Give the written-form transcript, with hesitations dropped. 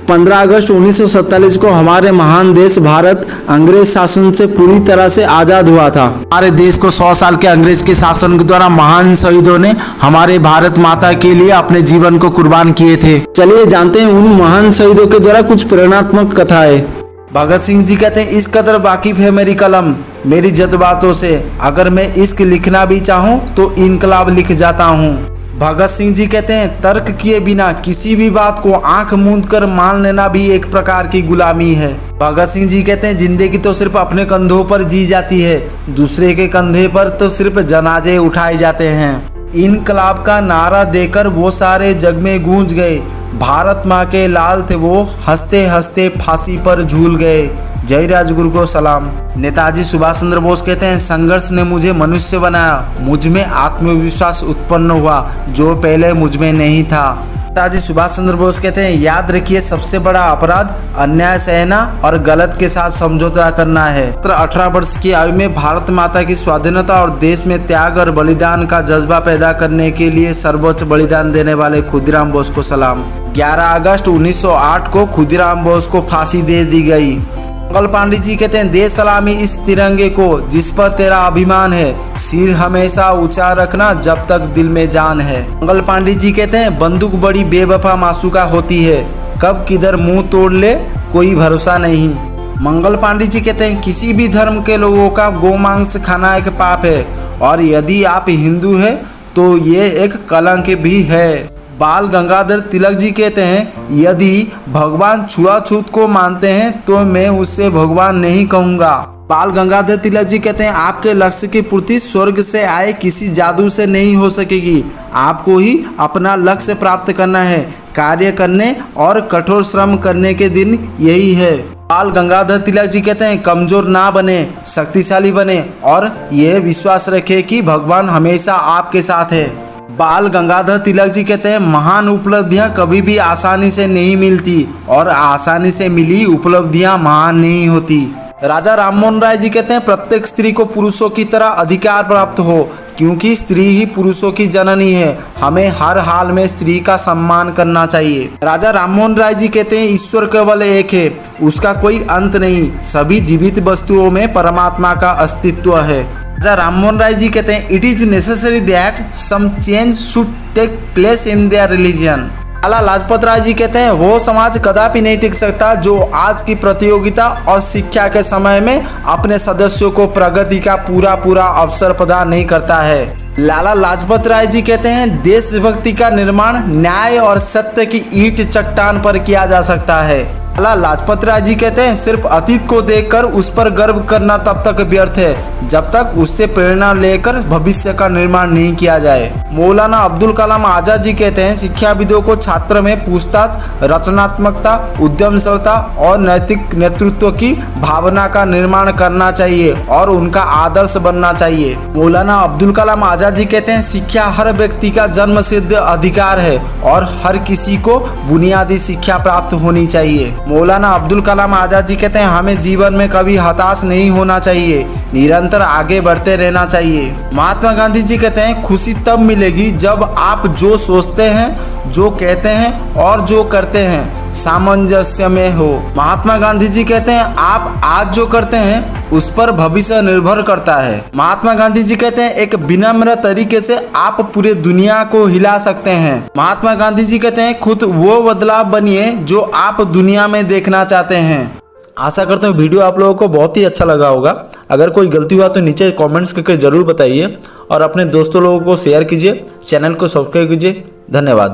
15 अगस्त 1947 को हमारे महान देश भारत अंग्रेज शासन से पूरी तरह से आज़ाद हुआ था। हमारे देश को 100 साल के अंग्रेज के शासन के द्वारा महान शहीदों ने हमारे भारत माता के लिए अपने जीवन को कुर्बान किए थे। चलिए जानते हैं उन महान शहीदों के द्वारा कुछ प्रेरणात्मक कथाएं। भगत सिंह जी कहते हैं, इस कदर वाकिफ है मेरी कलम मेरी जज्बातों से, अगर मैं इश्क लिखना भी चाहूँ तो इनकलाब लिख जाता हूँ। भगत सिंह जी कहते हैं, तर्क किए बिना किसी भी बात को आंख मूंद कर मान लेना भी एक प्रकार की गुलामी है। भगत सिंह जी कहते हैं, जिंदगी तो सिर्फ अपने कंधों पर जी जाती है, दूसरे के कंधे पर तो सिर्फ जनाजे उठाए जाते हैं। इनकलाब का नारा देकर वो सारे जग में गूंज गए, भारत माँ के लाल थे वो, हंसते हंसते फांसी पर झूल गए, जय राजगुरु को सलाम। नेताजी सुभाष चंद्र बोस कहते हैं, संघर्ष ने मुझे मनुष्य बनाया, मुझ में आत्मविश्वास उत्पन्न हुआ जो पहले मुझ में नहीं था। नेताजी सुभाष चंद्र बोस कहते हैं, याद रखिए सबसे बड़ा अपराध अन्याय सहना और गलत के साथ समझौता करना है। 18 वर्ष की आयु में भारत माता की स्वाधीनता और देश में त्याग और बलिदान का जज्बा पैदा करने के लिए सर्वोच्च बलिदान देने वाले खुदीराम बोस को सलाम। 11 अगस्त 1908 को खुदीराम बोस को फांसी दे दी गई। मंगल पांडे जी कहते हैं, दे सलामी इस तिरंगे को जिस पर तेरा अभिमान है, सिर हमेशा ऊंचा रखना जब तक दिल में जान है। मंगल पांडे जी कहते हैं, बंदूक बड़ी बेवफा मासूका होती है, कब किधर मुंह तोड़ ले कोई भरोसा नहीं। मंगल पांडे जी कहते हैं, किसी भी धर्म के लोगों का गोमांस खाना एक पाप है और यदि आप हिंदू हैं तो ये एक कलंक भी है। बाल गंगाधर तिलक जी कहते हैं, यदि भगवान छुआछूत को मानते हैं तो मैं उससे भगवान नहीं कहूँगा। बाल गंगाधर तिलक जी कहते हैं, आपके लक्ष्य की पूर्ति स्वर्ग से आए किसी जादू से नहीं हो सकेगी, आपको ही अपना लक्ष्य प्राप्त करना है, कार्य करने और कठोर श्रम करने के दिन यही है। बाल गंगाधर तिलक जी कहते हैं, कमजोर ना बने, शक्तिशाली बने और यह विश्वास रखें कि भगवान हमेशा आपके साथ है। बाल गंगाधर तिलक जी कहते हैं, महान उपलब्धियां कभी भी आसानी से नहीं मिलती और आसानी से मिली उपलब्धियां महान नहीं होती। राजा राममोहन राय जी कहते हैं, प्रत्येक स्त्री को पुरुषों की तरह अधिकार प्राप्त हो, क्योंकि स्त्री ही पुरुषों की जननी है, हमें हर हाल में स्त्री का सम्मान करना चाहिए। राजा राममोहन राय जी कहते हैं, ईश्वर केवल एक है, उसका कोई अंत नहीं, सभी जीवित वस्तुओं में परमात्मा का अस्तित्व है। राजा राममोहन राय जी कहते हैं, it is necessary that some change should take place in their religion. Lala Lajpat Rai ji कहते हैं, वो समाज कदापि नहीं टिक सकता जो आज की प्रतियोगिता और शिक्षा के समय में अपने सदस्यों को प्रगति का पूरा अवसर प्रदान नहीं करता है। लाला लाजपत राय जी कहते हैं, देशभक्ति का निर्माण न्याय और सत्य की ईंट चट्टान पर किया जा सकता है। लाला लाजपत राय जी कहते हैं, सिर्फ अतीत को देखकर उस पर गर्व करना तब तक व्यर्थ है जब तक उससे प्रेरणा लेकर भविष्य का निर्माण नहीं किया जाए। मौलाना अब्दुल कलाम आजाद जी कहते हैं, शिक्षाविदों को छात्र में पूछताछ, रचनात्मकता, उद्यमशीलता और नैतिक नेतृत्व की भावना का निर्माण करना चाहिए और उनका आदर्श बनना चाहिए। मौलाना अब्दुल कलाम आजाद जी कहते हैं, शिक्षा हर व्यक्ति का जन्मसिद्ध अधिकार है और हर किसी को बुनियादी शिक्षा प्राप्त होनी चाहिए। मौलाना अब्दुल कलाम आजाद जी कहते हैं, हमें जीवन में कभी हताश नहीं होना चाहिए, निरंतर आगे बढ़ते रहना चाहिए। महात्मा गांधी जी कहते हैं, खुशी तब मिलेगी जब आप जो सोचते हैं, जो कहते हैं और जो करते हैं सामंजस्य में हो। महात्मा गांधी जी कहते हैं, आप आज जो करते हैं उस पर भविष्य निर्भर करता है। महात्मा गांधी जी कहते हैं, एक विनम्र तरीके से आप पूरे दुनिया को हिला सकते हैं। महात्मा गांधी जी कहते हैं, खुद वो बदलाव बनिए जो आप दुनिया में देखना चाहते हैं। आशा करता हूँ वीडियो आप लोगों को बहुत ही अच्छा लगा होगा। अगर कोई गलती हुआ तो नीचे कमेंट्स करके जरूर बताइए और अपने दोस्तों लोगों को शेयर कीजिए, चैनल को सब्सक्राइब कीजिए। धन्यवाद।